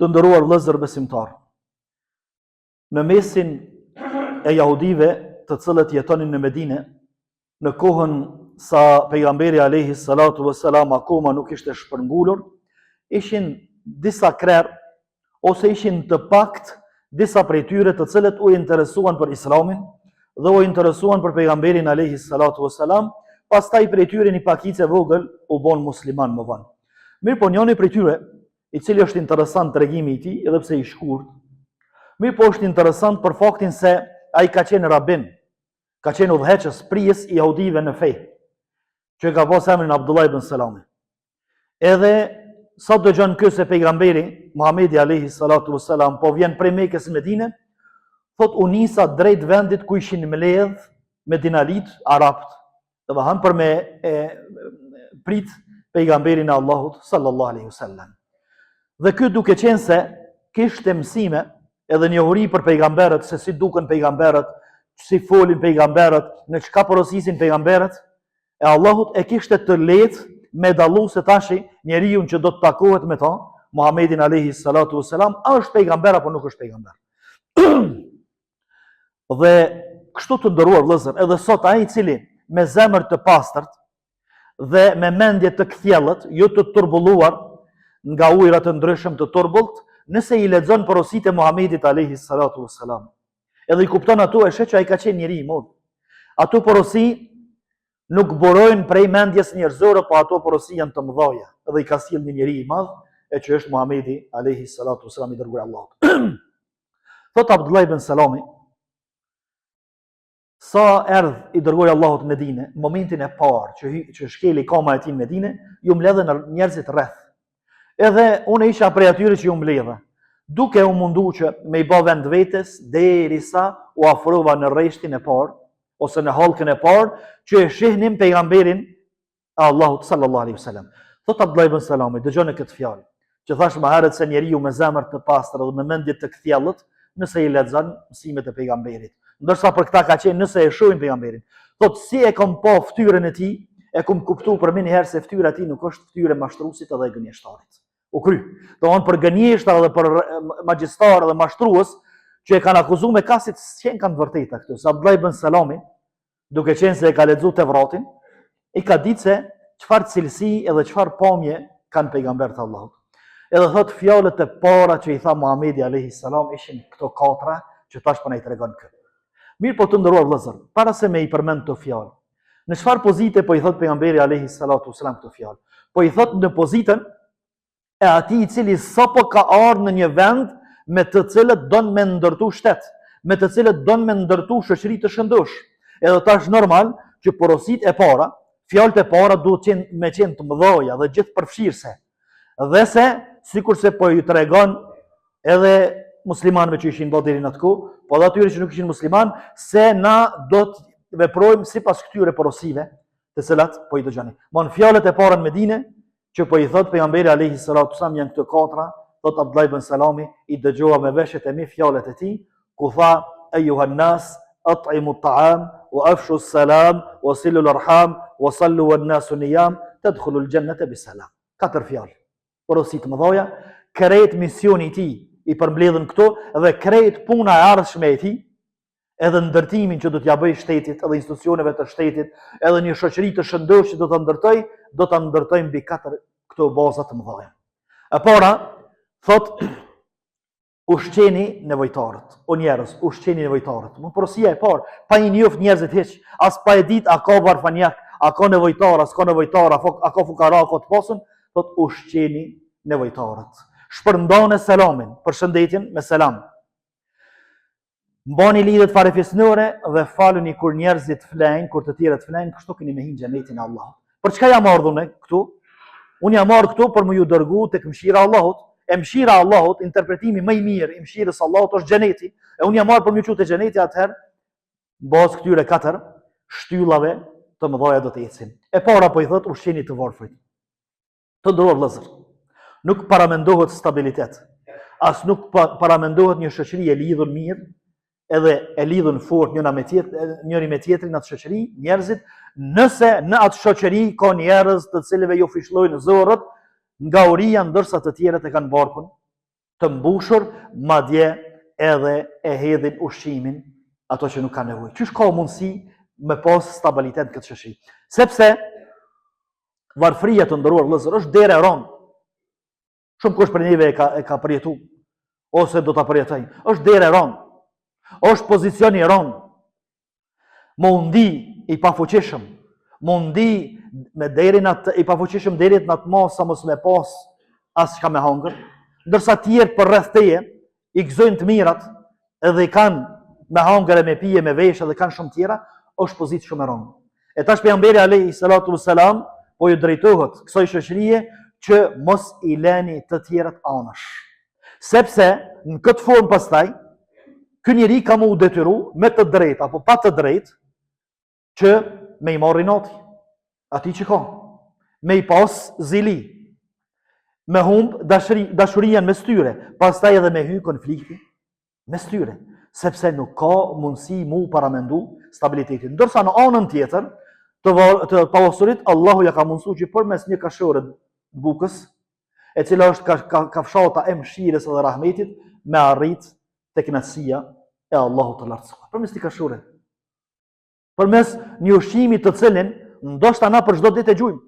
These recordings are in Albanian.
Të nderuar vëllezër besimtar, në mesin e jahudive të cilët jetonin në Medinë, në kohën sa pejgamberi alayhi salatu vesselam akoma nuk ishte shpërngulur, ishin disa krerë ose ishin të pakt disa prej tyre të cilët u interesuan për Islamin dhe u interesuan për pejgamberin alayhi salatu vesselam, pastaj prej tyre një pakice vogël u bon musliman më vonë. Mirë po njëri prej tyre, i cili është interesant tregimi i tij, edhe pse i shkurt, mirë po është interesant për faktin se ai ka qenë rabin, ka qenë udhëheqës prijes i jahudive në fe, që ka pas emrin Abdullah ibn Salami. Edhe sa dëgjon ky se pejgamberi Muhamedi alayhi salatu vesselam po vjen prej Mekës në Medinë, thot u nisa drejt vendit ku ishin mbledh medinalit arabt, domethënë për me prit pejgamberin e Allahut sallallahu alaihi wasallam. Dhe ky duke qenë se kishte mësime edhe njohuri për pejgamberët, se si duken pejgamberët, si folin pejgamberët, në çka porosisin pejgamberët, e Allahut e kishte të lehtë me dallu se tashi njeriu që do të takohet me ta, Muhamedit alayhi salatu vesselam, a është pejgamber apo nuk është pejgamber. Dhe kështu të nderuar vëllezër, edhe sot ai i cili me zemër të pastërt dhe me mendje të kthjellët, jo të turbulluar nga ujërat të ndryshëm të turbullt, nëse i lexon porositë e Muhamedit alayhi salatu vesselam, edhe i kupton ato, e sheh që ai ka qenë njeri i madh. Ato porosi nuk burojnë prej mendjes njerëzore, po ato porosi janë të mëdha, edhe i ka sjell një njeri i madh, e që është Muhamedi alayhi salatu vesselam i dërguar Allahut. Thot Abdullah ibn Salami, sa erdh i dërguar Allahut në Medinë, momentin e parë që shkeli kama e tij në Medinë, ju mbledhen njerëzit rreth. Edhe unë isha prej atyre që ju mbledha, duke u mundu që me i bë vend vetes derisa u afrova në rreshtin e parë ose në hallkën e parë që e shihnim pejgamberin e Allahut sallallahu alaihi wasallam. Thot Abdullah ibn Salami, dëgjoni këtë fjalë, që thash më herët se njeriu me zemër të pastër dhe me mendje të kthjellët, nëse i lexon mësimet e pejgamberit, ndërsa për këta ka qenë nëse e shohin pejgamberin. Thot si e kam pa fytyrën e tij, e kam kuptuar për më një herë se fytyra e tij nuk është fytyrë mashtruesit edhe gënjeshtarit. U kry. Domthon për gënjeshtar dhe për magjistar dhe mashtrues që e kanë akuzuar me kasit që kanë vërtetë këtu. Sa Abdullah ibn Salami, duke qenë se e ka lexuar Tevratin, i ka ditë se çfarë cilësi edhe çfarë pamje kanë pejgamberët e Allahut. Edhe thot fjalët e para që i tha Muhamedi alayhi salam ishin këto katra që tash po na i tregon kë. Mirë po të nderuar vëllezër, para se me i përmend këto fjalë, në çfarë pozite po i thot pejgamberi alayhi salatu wasalam këto fjalë? Po i thot në pozitën e atij i cili sapo ka ardhur në një vend me të cilët don me ndërtu shtet, me të cilët don me ndërtu shoqëri të shëndosh. Edhe tash normal që porositë e para, fjalët e para duhet me qenë të mëdha dhe gjithë përfshirëse. Dhe se sikurse po ju tregon edhe muslimanëve që ishin bërë deri në atë kohë, po edhe atyre që nuk ishin musliman, se na do të veprojmë sipas këtyre porosive, të cilat po i dëgjoni. Mon fjalët e para në Medinë që po i thot pejgamberi alayhi salatu wasallam janë këto katra, thot Abdullah ibn Salami, i dëgjova me veshjet e mi fjalët e tij, ku tha ayyuhan nas at'imu at'am wa afshu as-salam wa silu al-arham wa sallu wan-nasu niyam tadkhulu al-jannata bisalam. Katër fjalë. Porositë mëdha, krejt misioni i tij i përmbledhën këto dhe krejt puna e ardhshme e tij, edhe ndërtimin që do t'ja bëj shtetit, edhe institucioneve të shtetit, edhe një shoqëri të shëndosh që do ta ndërtoj mbi katër këto baza të mëdha. E para, thot ushqeni nevojtarët, o njerëz, ushqeni nevojtarët. Më porosia e parë, pa i njoft njerëzit hiç, as pa e ditë a ka varfanjak, a ka nevojtar, as ka nevojtar, a ka fukara, a ka të pasur, thot ushqeni nevojtarët. Shpërndani selamin, përshëndetjen me selam. Mbani lidhet farefisnore dhe faluni kur njerëzit flenë, kur të tjerët flenë, kështu keni me hinë xhenetin e Allahut. Për çka jam ardhur ne këtu? Unë jam ardhur këtu për më ju dërgu tek mëshira e Allahut. E mëshira e Allahut, interpretimi më i mirë i mëshirës së Allahut është xheneti. E unë jam ardhur për më çutë xheneti atëherë, bazë këtyre katër shtyllave të mëdha do të ecim. E para po i thot ushqeni të varfrit. Të nderuar vëllezër, nuk paramendohet stabilitet. As nuk paramendohet një shoqëri e lidhur mirë, edhe e lidhën fort njëri me tjetrin atë shoqëri, njerëzit, nëse në atë shoqëri ka njerëz të cilëve ju fishlojnë zorët nga uria, ndërsa të tjerët e kanë barkun të mbushur, madje edhe e hedhin ushqimin ato që nuk kanë nevojë. Qysh ka mundësi me pas stabilitet në këtë shoqëri? Sepse varfëria të ndëruar vëllezër është derë e rëndë. Shumë kush për neve e ka përjetu, ose do ta përjetoj. Është derë e rëndë. Është pozicioni i rëndë. Mundi i pafuqishëm, mundi me derin atë i pafuqishëm deri në atë mos sa mos me pas as çka me hangër, ndërsa tjerë për rreth teje i gëzojnë të mirat edhe i kanë me hangër e me pije, me veshë dhe kanë shumë tjera, është pozitë shumë e rëndë. E tash pejgamberi alayhi salatu wassalam po ju drejtohet kësaj shoqërie që mos i lëni të tjerët anash. Sepse në këtë formë pastaj ky njeri ka mu detyru me të drejtë apo pa të drejtë që me i marri noti ati që ka, me i pas zili, me humb dashurinë mes tyre, pastaj edhe me hy konflikti mes tyre, sepse nuk ka mundësi mu paramendu stabilitetin. Ndërsa në anën tjetër të pasurit, Allahu ja ka mundësu që përmes një kashore bukës, e cila është kafshata e mëshirës dhe rahmetit, me arrit tek kënaqësia e Allahut të lartësuar. Përmes një kashore, përmes një ushqimi të cilin ndoshta na për çdo ditë e gjujmë,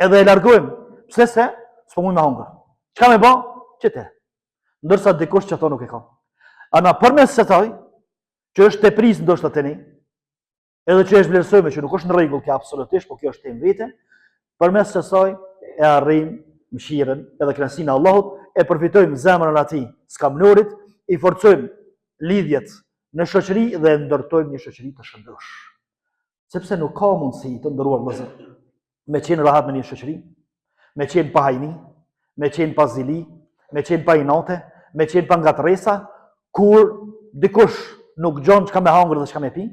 edhe e largojmë, pse se s'po mund me hangër. Çka me bë? Qëte. Ndërsa dikush që ato nuk e ka. Ana përmes kësaj, që është tepris ndoshta tani, edhe që është vlerësuar që nuk është në rregull kjo absolutisht, por kjo është temë vete, përmes kësaj e arrijm mëshirën edhe kënaqësinë e Allahut, e përfitojmë zemrën e atij skamnorit, i forcojmë lidhjet në shoqëri dhe ndërtojmë një shoqëri të shëndosh. Sepse nuk ka mundësi të ndëruar vëllezër me qenë rahat me një shoqëri, me qenë pa hajni, me qenë pa zili, me qenë pa inate, me qenë pa ngatresa, kur dikush nuk gjon çka me hangër dhe çka me pi,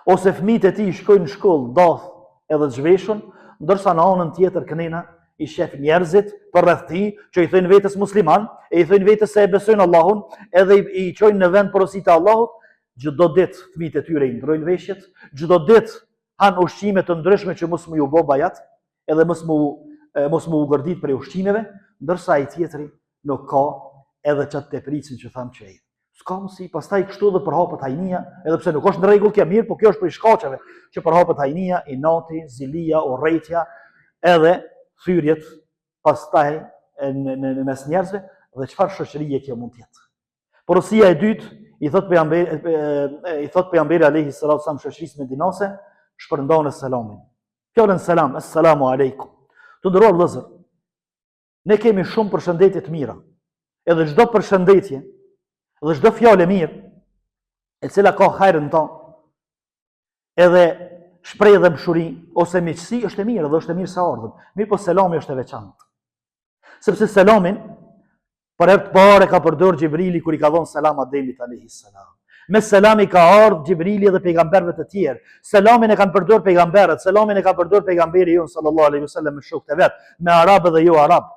ose fëmijët e tij shkojnë në shkollë dath edhe të zhveshun, ndërsa në anën tjetër kënena i shef njerëzit për rreth tij që i thënë vetes musliman, e i thënë vetes se e besojnë Allahun, edhe i çojnë në vend porositë e Allahut. Çdo ditë fëmijët e tyre i ndrojnë veshjet, çdo ditë han ushqime të ndryshme që mos mu ju bë bajat, edhe mos mu gërdit për ushqimeve, ndërsa ai tjetri nuk ka edhe çat tepricin që tham që ai. S'ka mundsi, pastaj kështu edhe përhapet hajnia, edhe pse nuk është në rregull kjo mirë, por kjo është për shkaqeve që përhapet hajnia, inati, zilia, urrëtia, edhe thyrjet pastaj në mes njerëzve, dhe çfarë shoqërie kjo mund të jetë. Porosia e dytë i thot pejgamberi alayhi salatu wasallam shoqërisë medinase, shpërndon selamin. Fjalën selam, assalamu alaykum. Të nderuar vëllezër, ne kemi shumë përshëndetje të mira. Edhe çdo përshëndetje dhe çdo fjalë mirë, e cila ka hajrin ton, edhe shpreh dhe mshuri ose miqësi, është e mirë dhe është e mirë sa ardhëm. Mirë, po selami është e veçantë. Sepse selamin për herë të parë ka përdorur Xhibrili kur i ka dhënë selam Ademit alayhis salam. Me selam i ka ardhur Xhibrili dhe pejgamberëve të tjerë. Selamin e kanë përdorur pejgamberët, selamin e ka përdorur pejgamberi jon sallallahu alaihi wasallam me shokët e vet, me arabë dhe jo arab.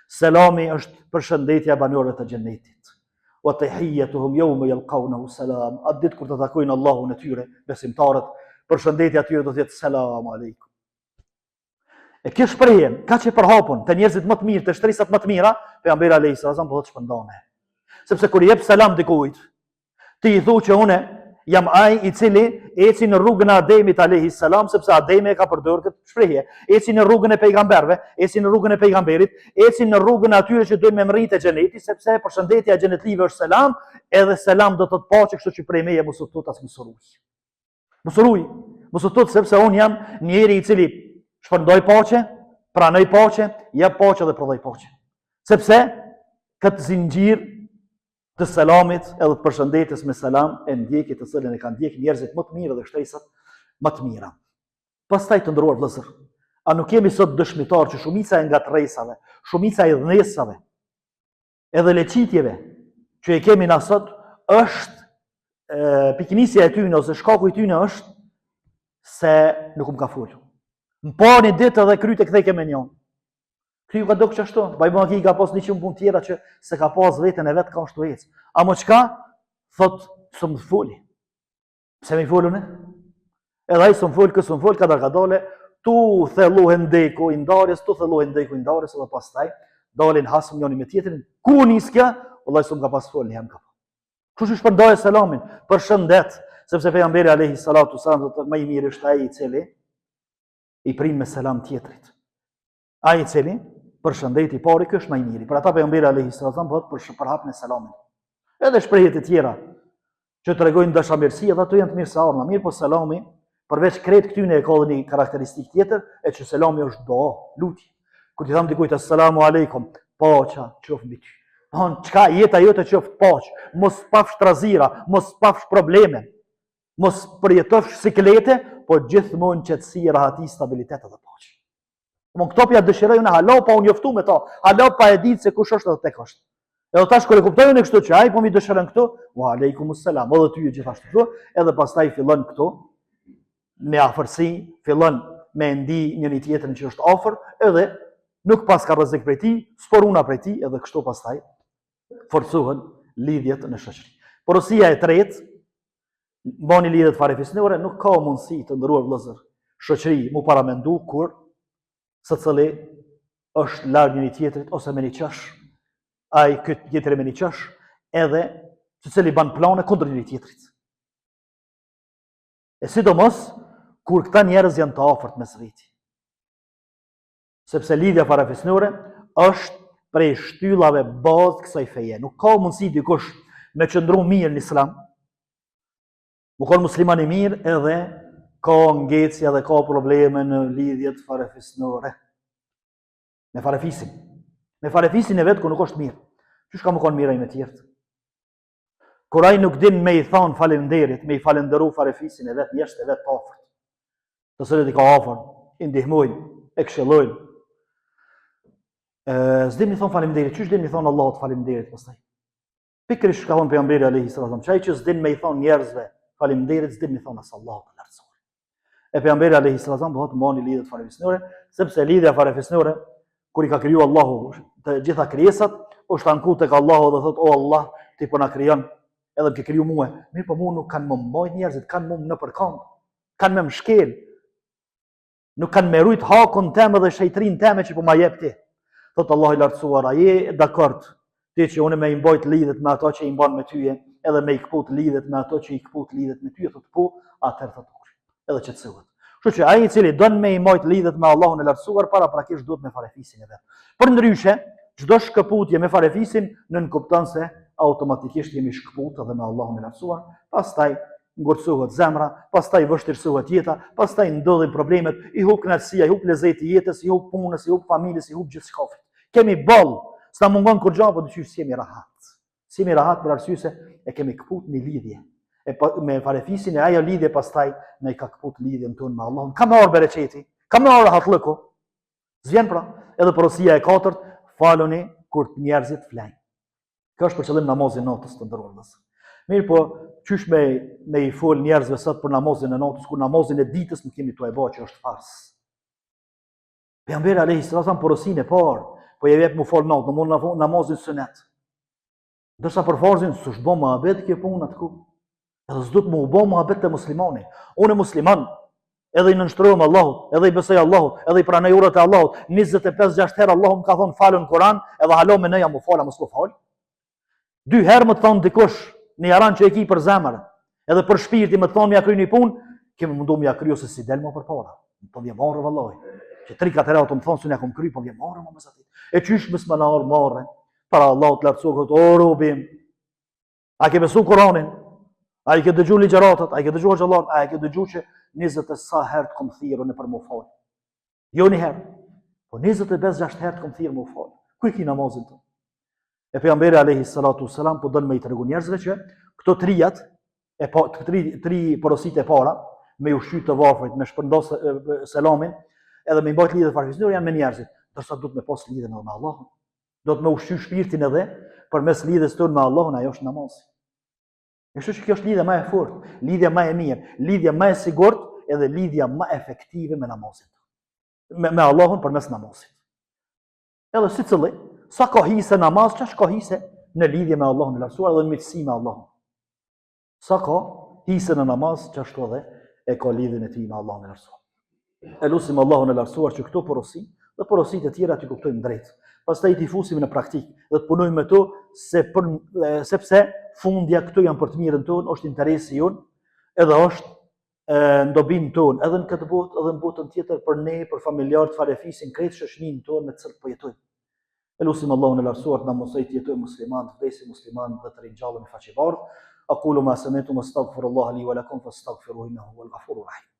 Selami është përshëndetja e banorëve të xhenetit. Wa tahiyyatuhum yawma yalqawnahu salam. Atë ditë kur të takojnë Allahun e tyre, besimtarët, përshëndetja e tyre do të jetë selam aleikum. E kjo shprehje, ka që përhapun të njerëzit më të mirë, të shtrisat më të mira, pejgamberi alayhis salam po thotë shpërndane. Sepse kur i jep selam dikujt, ti i thu që une jam ai i cili eci në rrugën e Ademit alayhis salam, sepse Ademi e ka përdorur këtë shprehje, eci në rrugën e pejgamberëve, eci në rrugën e pejgamberit, eci në rrugën e atyre që duhen me mritë xhenetit, sepse përshëndetja e xhenetlive është selam, edhe selam do të thotë paqe, kështu që prej meje mos u thot as mos u thot sepse un jam njeri i cili shpërndoj paqe, pranoj paqe, jep paqe dhe prodhoj paqe. Sepse këtë zinxhir të selamit edhe të përshëndetjes me selam e ndjekit të cilën e kanë ndjek njerëzit më të mirë dhe shtresat më të mira. Pastaj të nderuar vëllezër, a nuk kemi sot dëshmitar që shumica e ngatresave, shumica e dhënesave, edhe leqitjeve që e kemi na sot është piknisja e tyre ose shkaku i tyre është se nuk më ka folur. Më pa një ditë edhe kryt e kthejke me njonë. Kry ka do kështu, bajbon aki ka pas 100 punë tjera që se ka pas vetën e vetë ka ashtu ecë. A mo qka? Thot, së më foli. Pse me i folune? Edhe ai së më foli, kësë më foli, ka dole, tu thelluhen ndeku i ndarjes, tu thelluhen ndeku i ndarjes, edhe pastaj dalin hasëm njëri me tjetrin, ku nis kja, vëllai s'm ka pas fol një hem ka. Kush i shpërndajë selamin, përshëndet, sepse pejgamberi alayhi salatu wasalam thotë më i mirë është ai i cili i prin me selam tjetrit. Ai i cili përshëndet i pari, ky është më i miri. Për ata pejgamberi alayhi salatu wasalam thotë për hapjen e selamit. Edhe shprehjet e tjera që tregojnë dashamirësi, edhe ato janë të mirë sa orma, mirë po selami, përveç krejt këtyne e ka dhe një karakteristikë tjetër, e që selami është doa, lutje. Kur ti tham dikujt assalamu alaikum, paqja qoftë mbi ty. Çka jeta jote qoftë paqë, mos pafsh trazira, mos pafsh probleme, mos përjetofsh siklete, po gjithmonë qetësi, rahati, stabilitet edhe paqë. Mon këto pja dëshiroj unë hala pa unë joftu me ta, hala pa e ditë se kush është edhe tek është. Edhe tash kur e kuptoj unë kështu që ai po mi dëshiron këtu, wa alaykumus salam, edhe ty gjithashtu këtu, edhe pastaj fillon këtu me afërsi, fillon me ndi njëri tjetrin që është afër, edhe nuk pas ka rrezik prej tij, sporuna prej tij, edhe kështu pastaj forcohen lidhjet në shoqëri. Porosia e tretë, bani lidhjet farefisnore, nuk ka mundësi të ndëruar vëllezër shoqëri mu paramendu kur secili është larg njëri tjetrit ose me një qesh, ai këtë tjetër me një qesh, edhe secili ban plane kundër njëri tjetrit. E sidomos kur këta njerëz janë të afërt mes veti. Sepse lidhja farefisnore është prej shtyllave bazë kësaj feje. Nuk ka mundësi dikush me qëndru mirë në islam, më konë musliman i mirë edhe ka ngecja dhe ka probleme në lidhjet farefisnore. Me farefisin. Me farefisin e vetë ku nuk është mirë. Qysh ka më konë mirë ai me tjertë? Kur ai nuk din me i thonë falenderit, me i falenderu farefisin e vetë, njështë e vetë të afërt. Të cilët i ka afër, i ndihmojnë, e këshillojnë. S'dim i thonë falenderit, qysh dim i thonë Allahut falenderit pastaj? Pikërisht ka thonë pejgamberi alayhi sallam, çaj që s'din me i thonë njerëzve falenderit, s'dim i thonë as Allahut të lartësuar. E pejgamberi alayhi sallam bëhet mani lidhjet farefisnore, sepse lidhja farefisnore kur i ka kriju Allahu të gjitha krijesat, u shtanku tek Allahu dhe thotë o Allah, ti po na krijon, edhe më ke kriju mua. Mirë, po mua nuk kanë më mbajt njerëzit, kanë më në përkënd, kanë më shkel. Nuk kanë me rujt hakun temë dhe shejtrin temë që po ma jep ti. Thotë Allah i lartësuar, a je dakord ti që unë me i mbajt lidhet me ato që i mban me tyje, edhe me i kput lidhet me ato që i kput lidhet me tyje, thotë po, atëherë thotë edhe qetësohet. Kështu që ai i cili don me i mbajt lidhet me Allahun e lartësuar, paraprakisht duhet me farefisin e vet. Përndryshe, çdo shkëputje me farefisin nën kupton se automatikisht jemi shkëput edhe me Allahun e lartësuar, pastaj ngurcohet zemra, pastaj vështirësohet jeta, pastaj ndodhin problemet, i hub kënaqësia, i hub lezeti i jetës, i hub punës, i hub familjes, i hub gjithçka. Kemi boll, s'na mungon kur gjë, po dyqysh jemi rahat. Si jemi rahat për arsye se e kemi kput në lidhje. Me farefisin e ajo lidhje pastaj ne ka kput lidhjen tonë me Allahun. Ka marrë bereqeti, ka marrë rahatlëku. Zvjen pra, edhe porosia e katërt, faluni kur njerëzit flajnë. Kjo është për qëllim namazin natës të ndëruar vëllezër. Mirë po, qysh me i fol njerëzve sot për namazin e natës, kur namazin e ditës nuk kemi tu e bë që është fars. Pejgamberi alayhi sallam porosin e parë, po je jep mu fol natë, në namazin sunet. Ndërsa për farzin s'është bë mohabet kjo punë atku. Edhe s'do të më u bë mohabet te muslimani. Unë musliman, edhe i nënshtrohem Allahut, edhe i besoj Allahut, edhe i pranoj urrat e Allahut, 25-6 herë Allahu më ka thonë falën Kur'an, edhe halo me neja më fala mos u fal. 2 herë më thon dikush në jaran që e ki për zemër, edhe për shpirti më thon më ja kryj një punë, kemi mundu më ja kryj ose si del më përpara. Po vjen marrë vallahi. Që 3-4 herë të më thon se ne kom kryj, po vjen marrë më mesat. E çysh më s'më na marrë. Para Allahut lartësuar o robim. A ke besu Kur'anin? A i ke dëgju ligjëratat? A i ke dëgju xhallat? A i ke dëgju që 20 e sa herë të kom thirrën për më fal? Jo një herë. Po 25-6 herë të kom thirrën më fal. Ku i ki namazin të? E pejgamberi alayhi salatu wasalam po don me i tregu njerëzve që këto trijat tri porositë e para me ushqy të varfrit, me shpërndos selamin, edhe me mbajt lidhje farefisnore janë me njerëzit, ndërsa duhet me pas lidhjen edhe me Allahun. Do të me ushqy shpirtin edhe përmes lidhjes tonë me Allahun, ajo është namazi. Kështu që kjo është lidhja më e fortë, lidhja më e mirë, lidhja më e sigurt, edhe lidhja më efektive me namazin. Me Allahun përmes namazit. Edhe secili sa ka hise namaz, çash ka hise në lidhje me Allahun e lartësuar dhe në miqësi me Allahun. Sa ka hise në namaz, çashtu edhe e ka lidhjen e tij me Allahun e lartësuar. Elusim Allahun e lartësuar që këto porosi dhe porositë e tjera t'i kuptojmë drejt. Pastaj t'i fusim në praktik dhe të punojmë me to sepse fundja këto janë për të mirën tonë, është interesi jonë, edhe është në dobinë tonë, edhe në këtë botë, edhe në botën tjetër për ne, për familjarët, falefisin, krejt shoqërinë tonë me të cilët po jetojmë. Elusim Allahun e lartësuar të na mësoj të jetojmë musliman, të vdesim musliman dhe të ringjallemi faqe bardhë. أقول ما سمعتم واستغفر الله لي ولكم فاستغفروه إنه هو الغفور الرحيم